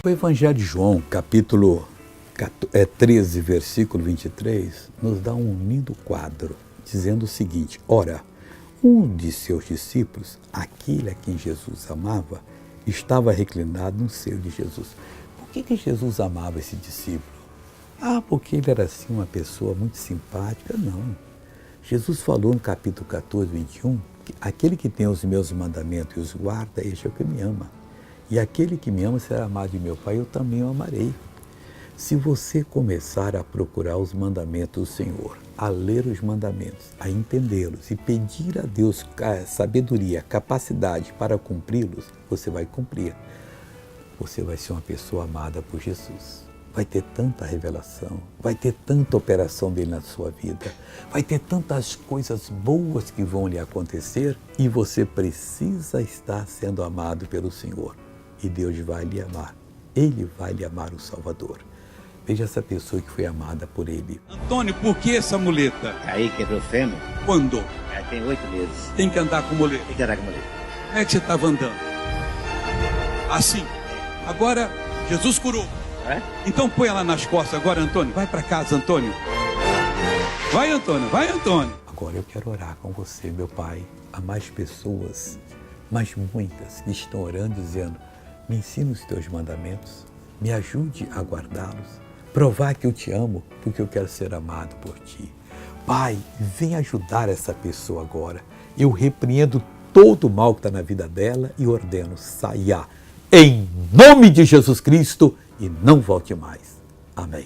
O Evangelho de João, capítulo 13, versículo 23, nos dá um lindo quadro, dizendo o seguinte: ora, um de seus discípulos, aquele a quem Jesus amava, estava reclinado no seio de Jesus. Por que Jesus amava esse discípulo? Porque ele era assim uma pessoa muito simpática? Não. Jesus falou no capítulo 14, 21, que aquele que tem os meus mandamentos e os guarda, este é o que me ama. E aquele que me ama será amado de meu Pai, eu também o amarei. Se você começar a procurar os mandamentos do Senhor, a ler os mandamentos, a entendê-los e pedir a Deus sabedoria, capacidade para cumpri-los, você vai cumprir. Você vai ser uma pessoa amada por Jesus. Vai ter tanta revelação, vai ter tanta operação dele na sua vida, vai ter tantas coisas boas que vão lhe acontecer e você precisa estar sendo amado pelo Senhor. E Deus vai lhe amar. Ele vai lhe amar, o Salvador. Veja essa pessoa que foi amada por ele. Antônio, por que essa muleta? Aí quebrou o fêmur. Quando? Tem 8 meses. Tem que andar com muleta. Tem que andar com muleta. Como é que você estava andando? Assim. Agora, Jesus curou. É? Então põe ela nas costas agora, Antônio. Vai para casa, Antônio. Vai, Antônio. Vai, Antônio. Agora eu quero orar com você, meu Pai. Há mais pessoas, mas muitas, que estão orando dizendo: me ensina os teus mandamentos, me ajude a guardá-los, provar que eu te amo, porque eu quero ser amado por ti. Pai, vem ajudar essa pessoa agora. Eu repreendo todo o mal que está na vida dela e ordeno: saia em nome de Jesus Cristo e não volte mais. Amém.